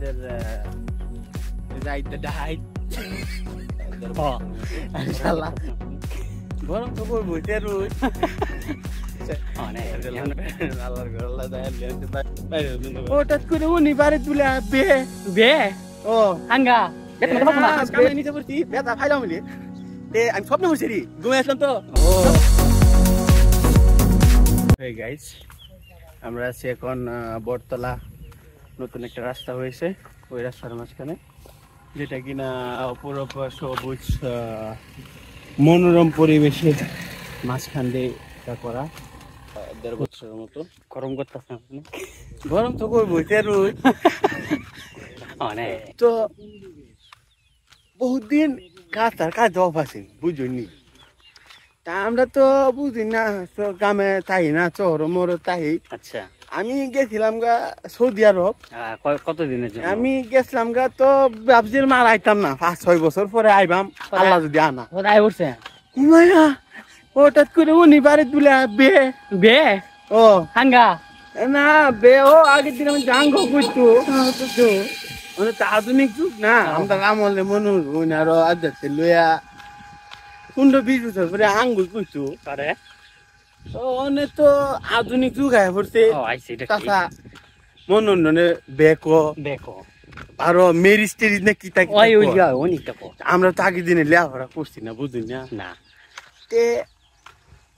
আমাদের গরম তো করবো হঠাৎ করে উনি বাড়ি তুলে বে বে ও হাঙ্গা নিতে পারছি বেতা ফাইলাম বলি আমি স্বপ্ন করছি রে ঘুমে আসলাম তো গাইস আমরা আছি এখন বটতলা নতুন একটা রাস্তা হয়েছে ওই রাস্তার মাঝখানে যেটা কিনা অপূর্ব সবুজ মনোরম পরিবেশের মাঝখান দিয়ে করা 1.5 বছরের মতো গরম করতেছে গরম তো করবো তো বহুত দিন কাজ অফ আছে বুঝুনি তা আমরা তো বুঝি না গ্রামে তাই না শহর মর তাই আচ্ছা আমি গেছিলাম গা সৌদি আরব কতদিনের জন্য আমি গেছিলাম গা তো ভাবছিলাম আর আইতাম না 5-6 বছর পরে আইবাম আল্লাহ যদি আনা আই উঠছে হঠাৎ করে উনি বাড়ি তুলে বে বে ও হাঙ্গা না বে ও আগের দিন আমি জাঙ্গ বুঝতো মানে তো আধুনিক যুগ না আমরা আমলে মনে হয় আরো আদাতে লইয়া 15-20 বছর পরে আঙ্গুল বুঝতো আরে অনেক তো আধুনিক যুগ আয় পড়ছে মনে বেকো আরো মেরিজ টেরিজ না কিতা আমরা তো আগের দিনে লেখাপড়া করছি না বুঝুন না তে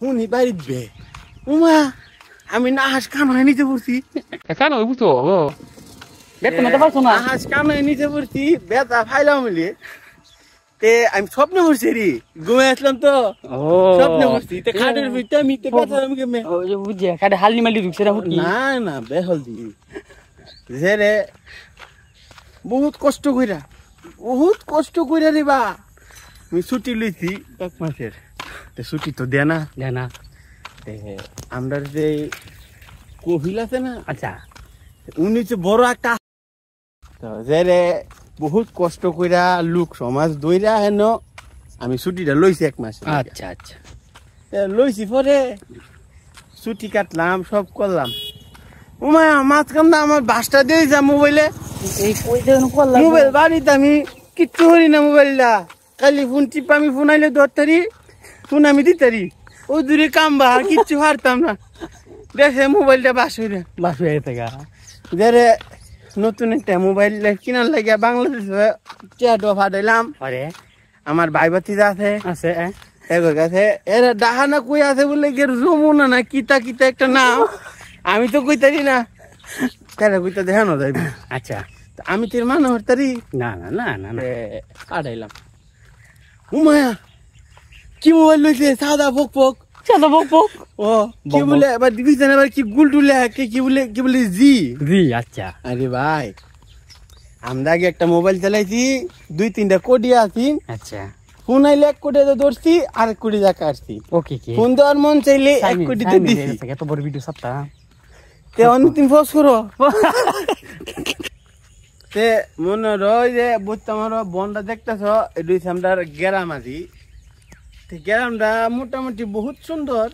উনি বাড়িত বে উমা আমি না হাস কান হয় নিতে পড়ছি কান হয় বুঝতো হাস কান হয় নিতে পড়ছি বেতা ফাইলাম বলি আমি স্বপ্ন করছি রে ঘুমে আসলাম তো স্বপ্ন করছি খাটের ভিতরে আমি বুঝছি খাটে হালনি মালি ঢুকছে না না বেহলদি রে বহুত কষ্ট কইরা রে বা আমি ছুটি লইছি 1 মাসের ছুটি তো দেয় না আমরা যে কহিল আছে না আচ্ছা উনি যে বড় একটা যে রে বহুত কষ্ট কইরা লোক সমাজ দইরা হেন আমি ছুটিটা লইছি 1 মাস আচ্ছা আচ্ছা লইছি পরে ছুটি কাটলাম সব করলাম উমা মাঝখান না আমার বাসটা দিয়ে যা মোবাইলে মোবাইল বাড়িতে আমি কিচ্ছু করি না মোবাইলটা খালি ফোন টিপ আমি ফোন আইলে ধরতারি ফোন আমি দিতারি ও দূরে কামবা আর কিচ্ছু পারতাম না দেখে মোবাইলটা বাস হয়ে থাকা যারে নতুন একটা মোবাইল কিনার লাগিয়া বাংলাদেশে টিয়াটো ফাটাইলাম আমার ভাই ভাতিজা আছে এগোর কাছে এরা ডাহানা কই আছে বলে যমুনা না কিতা কিতা একটা নাম আমি তো কইতারি না তারা কইতা দেখানো যাইবে আচ্ছা আমি তোর মানে হরতারি না না না না না ফাটাইলাম উমায়া কি মোবাইল লইছে সাদা ফক ও কি বলে আবার দিবিছেন আবার কি গুলটুলে কি বলে জি আচ্ছা আরে ভাই আমরা আগে একটা মোবাইল চালাইছি 2-3টা কোডি আছি আচ্ছা ফোন আইলে 1 কোটি ধরছি আর 1 কোটি টাকা আসছি ওকে কি ফোন দেওয়ার মন চাইলে 1 কোটি তে দিছি এত বড় ভিডিও সবটা তে অন্তিম ফোস করো তে মনে রয় যে বুঝতে আমারো বনটা দেখতেছ এডুই আমরার গেরামাজি গ্রামটা মোটামুটি বহুত সুন্দর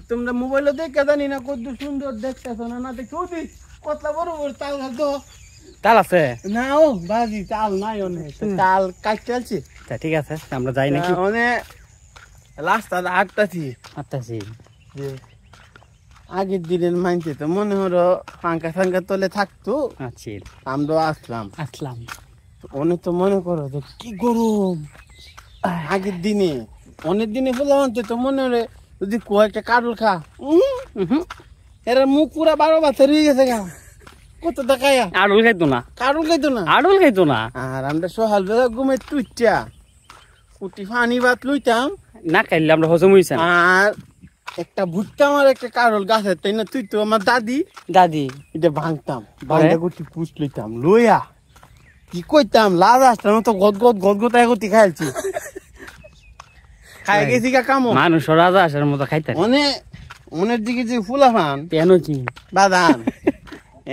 তোমরা মোবাইলে দেখে জানি না কত সুন্দর দেখতেছো না দেখো কতলা বড় বড় তাল তো তাল আছে না ও বাজি তাল নাই অনেক তাল কাট চলছে ঠিক আছে আমরা যাই নাকি অনেক রাস্তা আটটাছি যে আগের দিনের মানছে তো মনে হলো পাঙ্কা তলে থাকতো আমরা আসলাম অনেক তো মনে করো যে কি গরম আগের দিনে অনেক দিনে ফুলা আনতে তো মনে হলে যদি কয়েকটা কাটল খা এর মুখ পুরা 12 বছর হয়ে গেছে গা কত টাকায়া আড়ুল খাইতো না আর আমরা সকাল বেলা ঘুমে টুইটা কুটি পানি ভাত লইতাম না খাইলে আমরা হজম হইছে আর একটা ভুট্টা আমার একটা কারল গাছের তাই না তুই তো আমার দাদি এটা ভাঙতাম ভাঙতে কুটি পুষ লইতাম লইয়া কি কইতাম লাজ আসতাম তো গদগদ এগতি খাইছি খাই গেছি কামো মানুষ রাজা আসার মতো খাইতে মনের দিকে যে ফুলাফান পেনচি বাদাম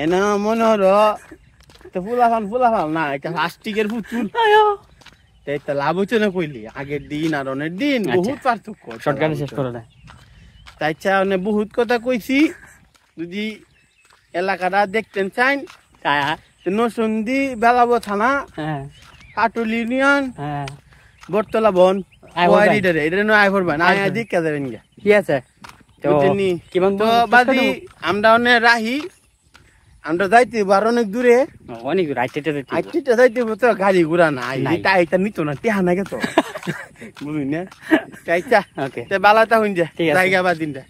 এনা মনে হলো তো ফুলাফান না এটা প্লাস্টিকের পুতুল এটা লাভ হচ্ছে না কইলি আগের দিন আর অনেক দিন বহুত পার্থক্য শর্টকাটে শেষ করে দেয় তাই মানে বহুত কথা কইছি যদি এলাকাটা দেখতেন চাই নসুন্দি বেলাবো থানা হ্যাঁ কাটুল ইউনিয়ন হ্যাঁ বটতলা বন আইফরবান। এটা নয় আইফরবান আইফরবান। দিক যাবেন গা ঠিক আছে তো বুঝছেনি? কিমান তো বাদি আমরা অনেক রাহি আমরা যাইতে আর অনেক দূরে অনেক রাইতে আইটিটা যাইতে তো গাড়ি ঘোড়া নাই নাই। এটা এটা নিত না টেহা না গেতো বুঝলি না চাইছা ওকে তে বালাটা হইন যা ঠিক আছে। জায়গা বা দিনটা